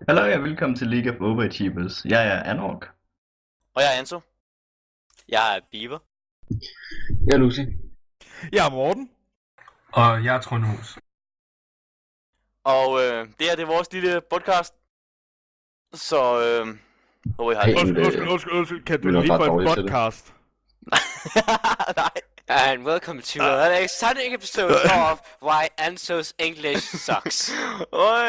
Hallo og velkommen til League of Overachievers. Jeg er Anok. Og jeg er Anso. Jeg er Bieber. Jeg er Lucy. Jeg er Morten. Og jeg er Trondhus. Og det her det er vores lille podcast. Så håber I har det. Undskyld, kan du vi er lige nok få ret en dårlige til det. podcast? Nej. And welcome to an exciting episode of Why Anso's English Sucks. Oj.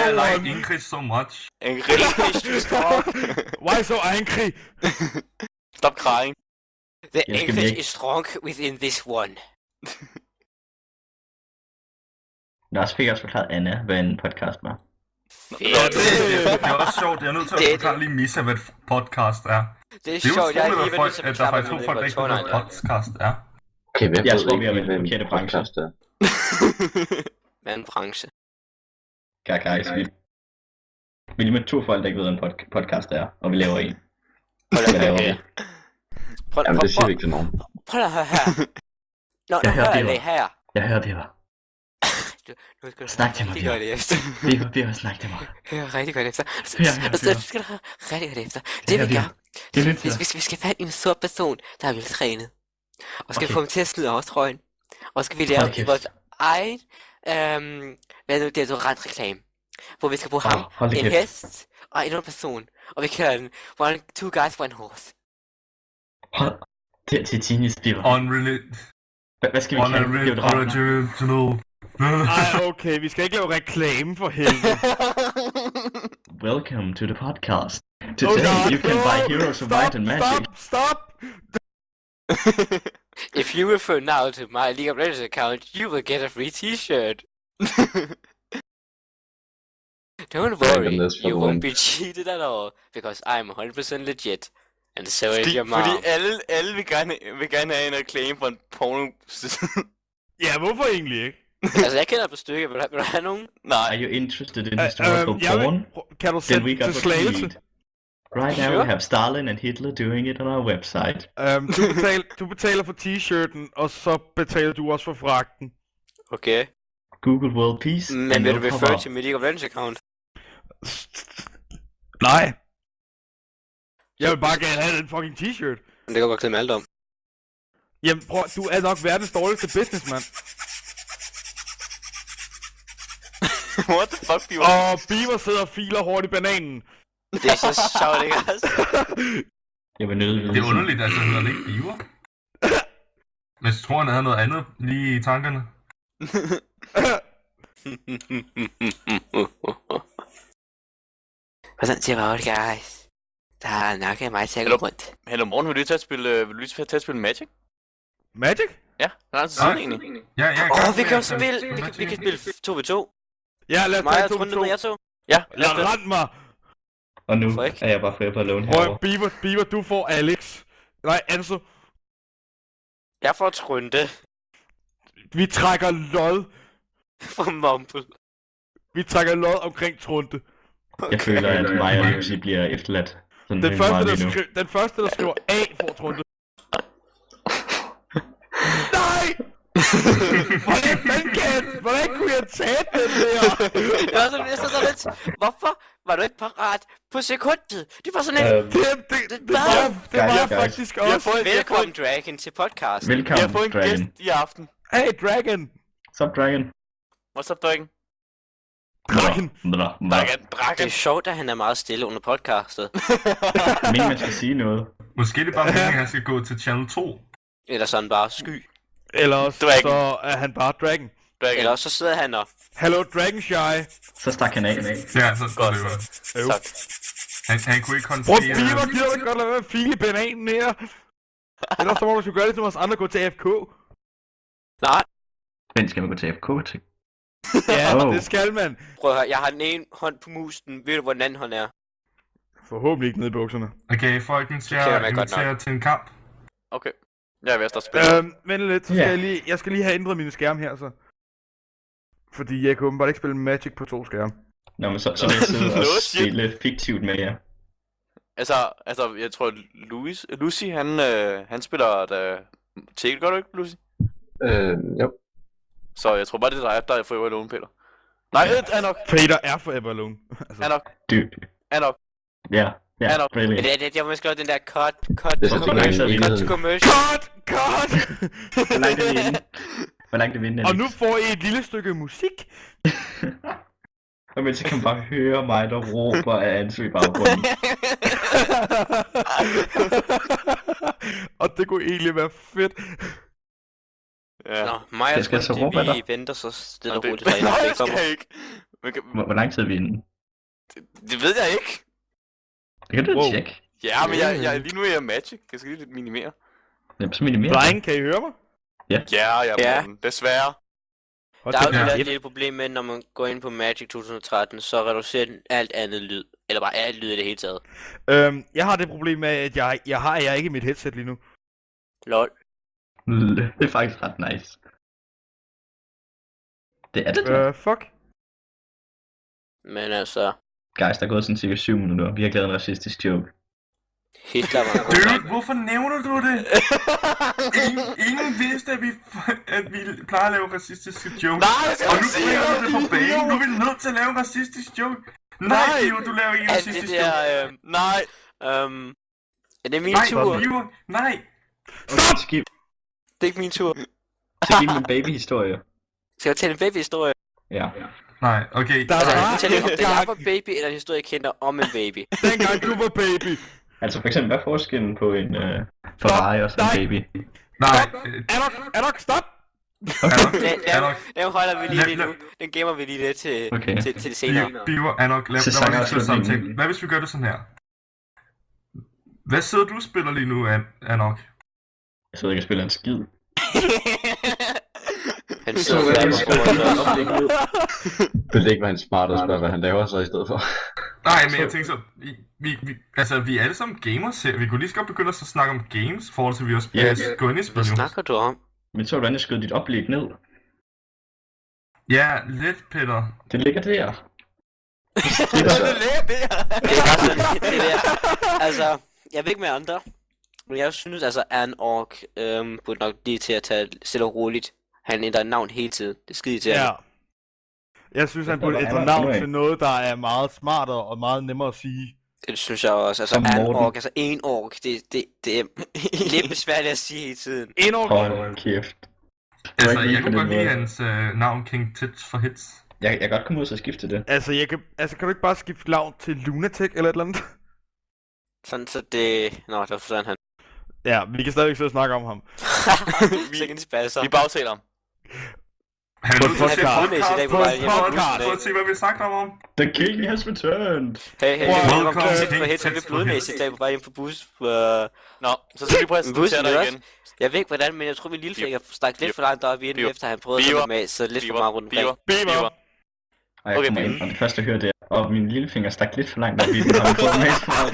I like English so much. English to talk. Why so angry? Stop crying. The Jeg skal English væk. is strong within this one. Nå, så fik jeg også forklaret Anna, hvad en podcast var. Det er også sjovt, jeg er nødt til Det- at forklare lige Missa, hvad et podcast er. Det er Det er jo sjovt, jeg er utroligt, lige ved at at der faktisk to folk, der ikke ved, hvad podcast er. Okay, hvem Jeg ved tror, ikke, vi er hvad vel en forkerte branche. podcast er? Hvad er en branche? Guys, vi er lige med to folk, der ikke ved, hvad en podcast er, og vi laver en. Prøv Hvad laver lige vi? Jamen, det siger vi ikke til nogen. prøv at høre her. Nå, Jeg hørte hør det, lige her. Jeg hører det var. Nu skal du Snak til mig, rigtig godt efter. Vi har snakket til mig. Hør rigtig godt efter. Hør. Du skal høre rigtig godt efter. Det vi gør, Det er lidt til dig. hvis vi skal fat i en sort person, der er veltrænet, og skal Okay. få ham til at smide overtrøjen, og skal vi Hold lave kæft. vores egen, hvad er det, deodorant-reklame, hvor vi skal bruge ham, Hold da en kæft. hest og en anden person, og vi kalder den two guys, one horse. Hold. Det er Genius Beaver. Hvad skal vi kalde det? Unoriginal. Ej, okay, vi skal ikke lave reklame for helvede. Welcome to the podcast. Oh Today God, you can no! buy Heroes of Might and Magic. Stop! If you refer now to my League of Legends account, you will get a free t-shirt. Don't worry, this for you the won't win. be cheated at all, because I'm 100% legit. And so is your mom. Fordi alle vil gerne have en reklame for en porno. Ja, hvorfor egentlig ikke? Altså, jeg kender et par stykker. Vil du have nogen? Nej. Are you interested in historical Jeg porn? kan du Then we sætte got til what we slagelse? need. Right now Sure. we have Stalin and Hitler doing it on our website. Du betaler for t-shirten, og så betaler du også for fragten. Okay. Google World Peace. Men and vil du no refer cover. til mit League of Legends account? Nej. Jeg vil bare gerne have den fucking t-shirt. Men det kan jeg godt klemme alt om. Jamen prøv, du er nok verdens dårligste businessman. What the fuck, Bieber? Og Bieber sidder og filer hårdt i bananen. Det er så sjovt, ikke også? Jeg vil nødt Det er underligt, altså hedder det ikke Biver. Men jeg tror, han havde noget andet lige i tankerne. Hvordan siger bare guys? Der er nok af mig til at gå rundt. Hallo morgen, vil du lige tage at spille Magic? Magic? Ja, der er en siden egentlig. Ja, jeg er Åh, vi kan spille, vi kan spille 2v2. Ja, lad os Mig tage og 2 Trunde to. med jer to. Ja, Lad rend mig. Og nu Hvorfor ikke? er jeg bare forever alone Prøv, herovre. Bieber, du får Alex. Nej, Anso. Jeg får Trunde Vi trækker lod. for Mumble. Vi trækker lod omkring Trunde. Jeg føler, at mig og Lucy bliver efterladt. Sådan Den helt første, meget der, lige nu. den første, der skriver A, får Trunde. Nej! Hvordan kunne jeg tage den der? Det var sådan lidt, hvorfor var du ikke parat på sekundet? Det var sådan lidt, Det var Guys. faktisk Jeg har også. fået, velkommen Dragon til podcast. jeg Velkommen, har fået en Dragon. gæst i aften. Hey, Dragon. Sup, Dragon? What's up, Dragon? Dragon. Dragon. Det er sjovt, at han er meget stille under podcastet. Men man skal sige noget. Måske det er bare meningen, at han skal gå til Channel 2. Eller sådan bare sky. Eller også, Dragon. så er han bare Dragon. Dragon. Eller også så sidder han og... Hello, Dragon Shy. Så stak han af. Ja, så står det jo. Jo. Tak. Han kunne ikke Bror, håndtere... Bieber, gider du godt lade være med at file i bananen her? Ellers så må du skulle gøre det, som os andre gå til AFK. Nej, Hvem skal man gå til FK til? Ja, Oh. det skal man. prøv at høre, jeg har den ene hånd på musen. Ved du, hvor den anden hånd er? Forhåbentlig ikke nede i bukserne. Okay, folkens, kender jeg mig godt inviterer til en kamp. Okay. Jeg er ved at starte spille. Vent lidt, så skal jeg skal lige have ændret mine skærme her, så. Fordi jeg kan åbenbart ikke spille Magic på 2 skærme. Nå, men så vil jeg sidde og No shit. spille fiktivt med jer. Altså, jeg tror, Lucy, han spiller da... Tækkel, gør du ikke, Lucy? Jo. Så jeg tror bare, det er dig, der er for alone, Peter. Nej, Anok. Peter er forever alone. Altså, Anok. Dude. Anok. Ja, Anok. brilliant. Jeg må skrive den der cut. Det er så lang tid, ikke Cut to commercial. Cut! Hvor langt er vi inde? Hvor langt er vi inde, Og Alex? nu får I et lille stykke musik. Og men så kan man bare høre mig, der råber af Anso i baggrunden. Og det kunne egentlig være fedt. Ja. Nå, mig og Skal jeg så råbe af vi dig? venter så stille og Nå, roligt. det, nej, herinde, jeg det kommer. skal ikke. Men Hvor lang tid er vi inde? det ved jeg ikke. Det kan du Wow. tjekke. Ja, men lige nu er jeg Magic. Jeg skal lige lidt minimere. Jamen, så minimerer Drenge, kan I høre mig? Ja, Ja. Morten. Desværre. Hold Der er jo da det der kæft. lille problem med, når man går ind på Magic 2013, så reducerer den alt andet lyd. Eller bare alt lyd i det hele taget. Jeg har det problem med, at jeg har ikke mit headset lige nu. Lol. Det er faktisk ret nice. Det er det da. Fuck. Men altså, Guys, der er gået sådan cirka 7 minutter. Vi har lavet en racistisk joke. Hitler var en god Dude, dreng. hvorfor nævner du det? Ingen vidste, at vi plejer at lave racistiske jokes. Nej, jeg skal Og nu ikke sige bringer du det på det. banen. Nu er vi nødt til at lave en racistisk joke. Nej, Nej. Bio, du laver ikke en Alt det racistisk der, joke. Nej. Er det min Nej, tur? Bio, nej. Stop! Skib. Det er ikke min tur. Så giv mig en babyhistorie. Skal jeg fortælle en babyhistorie? Ja. Nej, okay. Der er Altså, bare fortælle om en det jeg gang, var baby, eller en historie, jeg kender om en baby. dengang du var baby. Altså for eksempel, hvad er forskellen på en Ferrari og så en Nej. baby? Nej. Anok, stop! Den holder vi lige nu. Den gemmer vi lige lidt til, Okay. til det senere. Bio, Anok, lad Så mig sanger lige jeg slå slutningen. samtalen. Hvad hvis vi gør det sådan her? Hvad sidder du og spiller lige nu, Anok? Jeg sidder ikke og spiller en skid. Han sidder og flapper foran os. Vil det ikke være en smart at spørge, hvad han laver så i stedet for? Nej, men jeg tænker så, vi er alle sammen gamers her. Vi kunne lige så godt begynde at snakke om games, i forhold til at vi også Yes. gå ind i Hvad spil nu. snakker du om? Men så hvordan jeg skød dit oplæg ned. Ja, lidt, Peter. Det ligger der. Det er det. Det er bare sådan, det der. Altså, jeg ved ikke med andre. Men jeg synes altså, Anok burde nok lige til at tage stille og roligt. Han ændrer navn hele tiden. Det er skide til. Ja. Jeg synes, han burde ændre navn til noget, der er meget smartere og meget nemmere at sige. Det synes jeg også. Altså, Som Morten. Anok, altså en ork, det er lidt besværligt at sige hele tiden. En år. Hold kæft. Altså, ikke jeg kunne på godt den lide måde. hans navn King Tits for Hits. Jeg kan godt komme ud og så skifte det. Altså, kan du ikke bare skifte navn til Lunatic eller et eller andet? Sådan så det... Nå, der forsvandt han. Ja, vi kan stadigvæk sidde og snakke om ham. Sikke en spasser. Vi bagtaler ham. Han er På nødt til at se podcast. Fodmæssigt i dag på På vej hjem. podcast. for at se, hvad vi har sagt om ham. The king has returned! Hey, Welcome velkommen to til for King helt så vi Tits for blodmæssigt i dag på vej hjem på bus. Nå, så skal vi prøve at Bussen præsentere dig også. igen. Jeg ved ikke hvordan, men jeg tror min lillefinger stak lidt for langt op i den, Biver. efter han prøvede at Biver. komme med, så lidt for Biver. meget rundt omkring. Biver. Og jeg Okay, kommer men- ind, og det første jeg hører det er, og min lillefinger stak lidt for langt op i den, og vi får mest meget.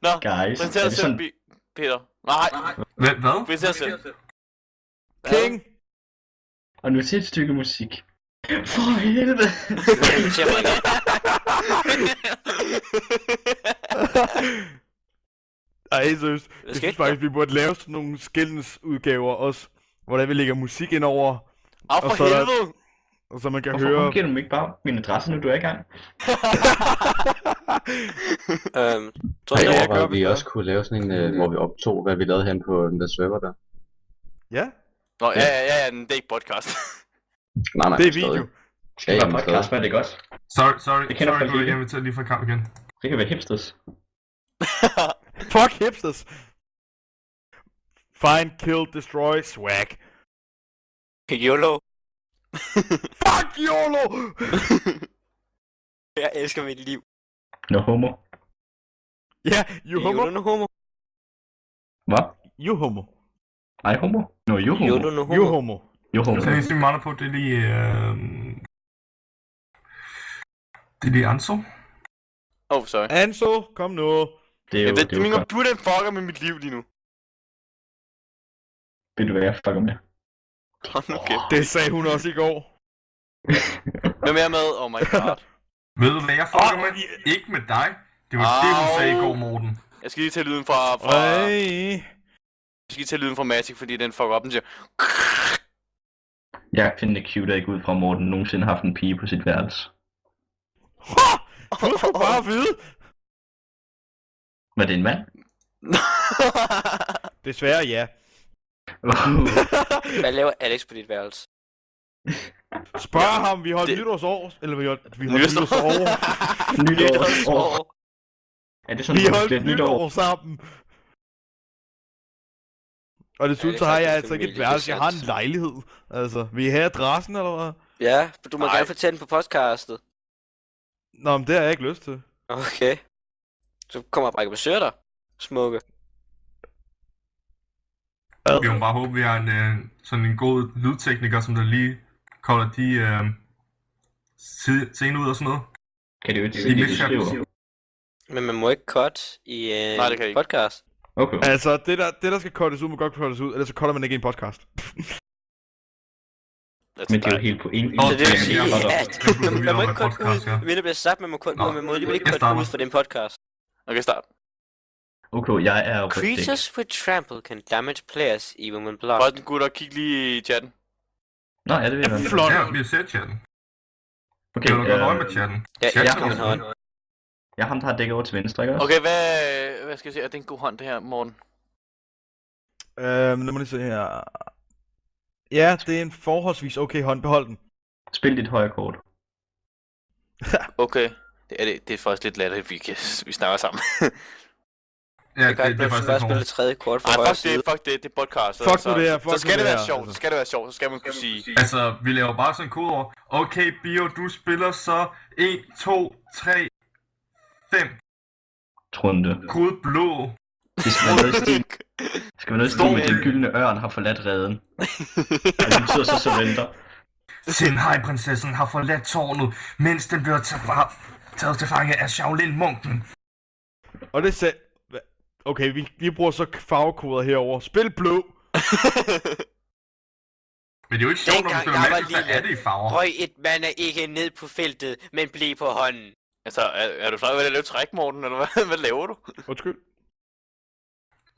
Nå, Guys, præsenter er dig det selv, sådan, Peter. Nej, Hvad? præsenter dig selv. King! og nu til et stykke musik. For helvede! Det ser mig ikke. Ej, seriøst. Jeg skete synes faktisk, vi burde lave sådan nogle skældensudgaver også. Hvordan vi lægger musik ind over, Af Og for så er der- helvede! og så man kan Hvorfor høre... omgiver du mig ikke bare min adresse, nu du er i gang? Tror Har I du, jeg overvejet, gør, at vi hvis også kunne lave sådan en, hvor vi optog, hvad vi lavede hen på den der server der? Ja, Nå, ja, det er ikke podcast. Nej, det er stadig. video. Skal vi Ja, bare jamen, podcast, hvad er det godt? Sorry, Det kender folk Gud, ikke. jeg vil tage lige fra kamp igen. Det kan være hipsters. Fuck hipsters! Find, kill, destroy, swag. YOLO. Fuck YOLO! Jeg elsker mit liv. No homo. Ja, you homo. YOLO no homo. Hvad? You homo. Ej, homo? No, you homo. YOLO no You homo. homo. You homo. Så eneste vi mangler på, det er lige... det er lige Anso. Sorry. Anso, kom nu. Det er jo, Det det er er jo min godt. computer fucker med mit liv lige nu. Ved du hvad jeg fucker med? Hold nu kæft. Det sagde hun også i går. Hvem er jeg med? Oh my god. Ved du hvad jeg fucker med? ja. Ikke med dig. Det var det, hun sagde i går, Morten. Jeg skal lige tage lyden fra... Øj. Jeg skal lige tage lyden fra Magic, fordi den fucker op, den siger... Jeg finder det cute, at ikke ud fra Morten nogensinde har haft en pige på sit værelse. Ha! Du skal bare vide. Var det en mand? Desværre ja. Hvad laver Alex på dit værelse? Spørg ham, vi holdt det- nytårsår. Eller vi holdt Nytårsår. Nytår. Er det sådan, Vi at holdt det er et nytår? nytår sammen. Og desuden det så er har jeg faktisk altså ikke et familie, værelse, det er jeg har en sandt. lejlighed. Altså, vil I have adressen eller hvad? Ja, du må Nej. gerne fortælle den på podcastet. Nå, men det har jeg ikke lyst til. Okay. Så kommer jeg bare ikke besøge dig. Smukke. Vi må bare håbe, vi har sådan en god lydtekniker, som der lige kolder de scene ud og sådan noget. Kan det jo ikke I se, det du mixchatten. skriver? Men man må ikke cut i Nej, det kan jeg ikke. podcast. Okay. Altså, det der skal cuttes ud, må godt cuttes ud, ellers så cutter man ikke en podcast. Men det er jo helt på en. Så det vil sige, hold op. at man må ikke cut ud. Hvis det bliver sagt, man må cut ud, man må alligevel ikke jeg cut starter. ud for den podcast. Okay, start. Okay, jeg er jo på stik. Creatures with trample can damage players even when blocked. Bolden, gutter, kig lige i chatten. Nå, ja, det vil jeg. Flot. Ja, vi har set chatten. Okay, Kan du godt øje med chatten? Ja, Chatten jeg er kan også hånd. god. jeg er ham, der har dækket over til venstre, ikke også? Okay, hvad skal jeg sige? Er det en god hånd, det her, Morten? Lad mig lige se her. Ja, det er en forholdsvis okay hånd. Behold den. Spil dit højre kort. Okay. Det er faktisk lidt latterligt, vi snakker sammen. Ja, Jeg kan ikke det er bare faktisk spille lidt tredje kort for Nej, højre fuck side. det er podcast. Fuck nu det her, fuck så skal nu det det være her, sjovt, altså. så skal det være sjovt, så skal man kunne sige. Altså, vi laver bare sådan en kode over. Okay, Bio, du spiller så 1, 2, 3, 5. Trunde. Kode blå. Det skal være noget i stil. Det skal være noget i stil med, at den gyldne ørn har forladt reden. Og det betyder så surrender. Senhai-prinsessen har forladt tårnet, mens den bliver taget til fange af Shaolin-munken. Og det sagde... Okay, vi bruger så farvekoder herover. Spil blå. Men det er jo ikke sjovt, når man Dengang spiller jeg var Magic, hvad lille, er det i farver? Røg et mand er ikke ned på feltet, men blev på hånden. Altså, er du klar ved at lave træk, Morten, eller hvad? Hvad laver du? Undskyld.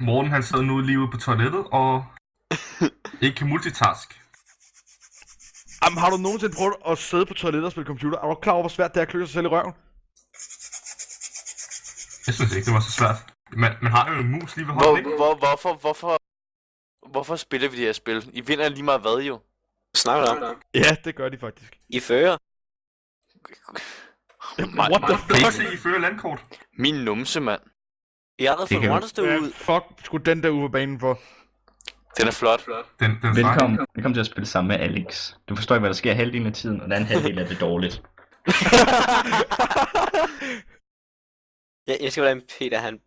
Morten han sidder nu lige ude på toilettet og ikke kan multitask. Jamen, har du nogensinde prøvet at sidde på toilettet og spille computer? Er du klar over, hvor svært det er at klø sig selv i røven? Jeg synes ikke, det var så svært. Man har jo en mus lige ved hånden, ikke? Hvorfor spiller vi de her spil? I vinder lige meget hvad, jo? Snakker du om? Ja, det gør de faktisk. I fører. What the Kan I ikke fuck? se, I fører landkort? Min numse, mand. I har aldrig Det fået kan- monster Hvad ud. fuck skulle den der ude på banen for? Den er flot. Den Velkommen til at spille sammen med Alex. Du forstår ikke, hvad der sker halvdelen af tiden, og den anden halvdel er det dårligt. Jeg skal hvordan Peter han...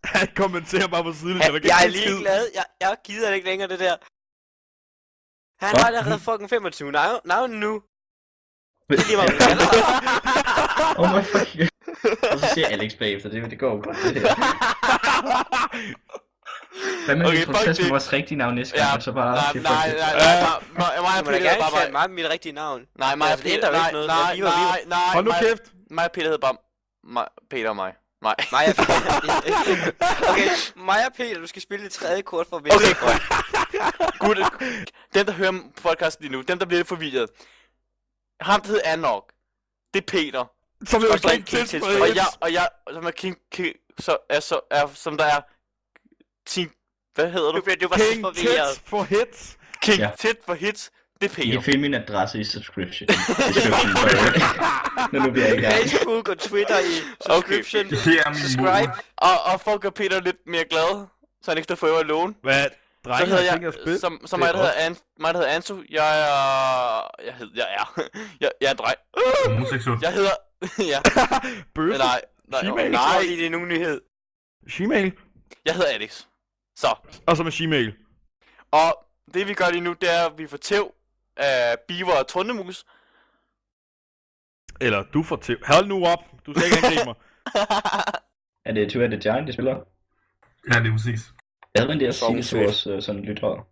Han kommenterer bare på siden. Jeg er ligeglad. Jeg gider ikke længere det der. Han har allerede fucking 25 navn nu. Det er lige meget, hvad han har. Oh my fuck. Og så siger Alex bagefter, det går jo godt. Det her. Hvad med Okay, vi fuck introducerer det. med vores rigtige navn næste gang, og så bare... Nej, det er nej, fuck nej, det. nej, mig Du og må da Peter hedder gerne kalde bare mig mit rigtige navn. Nej, mig og Altså, det Peter, ændrer jo ikke noget. nej, Vi var- nej, nej, Hold nu mig- kæft. Mig og Peter hedder bare Peter og mig. Nej. Mig og Peter. Okay, mig og Peter, du skal spille det tredje kort for at vinde. Okay, Gud, dem der hører podcasten lige nu, dem der bliver lidt forvirret. Ham der hedder Anok. Det er Peter. Som vil Og jo så en drikke king til til Og jeg, som er som der er Team, hvad hedder du? Du var så King forvirret. Tits for hits. King Ja. Tit for hits. Det er I Peter. kan finde min adresse i subscription. Nu bliver jeg i gang. Facebook og Twitter i subscription. Her er min Subscribe. mor. Og for at gøre Peter lidt mere glad, så han ikke står for øvrigt alone. Hvad? Så Drenge hedder har tænkt at spille. jeg, som mig, der hedder Anto. Jeg er en dreng. Homoseksuel. Jeg hedder, ja, Bøsse. nej, Gmail. Nej, nej, det er nogen nyhed. Gmail. jeg hedder Alex. Så, Og så med Gmail. og det vi gør lige nu, det er, at vi får tæv af Biver og Trundemus. Eller du får til. Hold nu op. Du skal ikke angribe mig. Er det Two Headed Giant, de spiller? Ja, det er præcis. Jeg havde en der Song sige til vores sådan lyttere.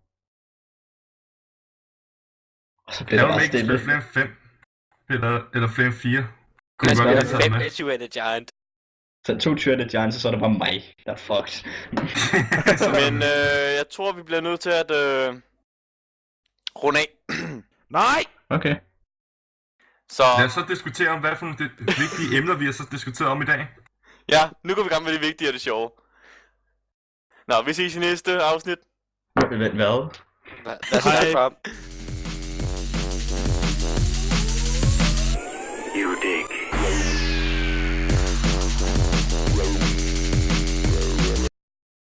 Og så blev Jeg det vil bare ikke spille stille. flere end 5. Eller flere end 4. Kunne Jeg du godt spiller have taget 5 med? med Two-Headed Giant. Så 2 Two Headed Giants, og så er det bare mig, der er fucked. Men jeg tror, vi bliver nødt til at runde af. Nej. Okay. Så Lad os så diskutere om, hvad for nogle vigtige emner, vi har så diskuteret om i dag. ja, nu går vi i gang med det vigtige og det sjove. Nå, vi ses i næste afsnit. Hvad? Hvad så for ham?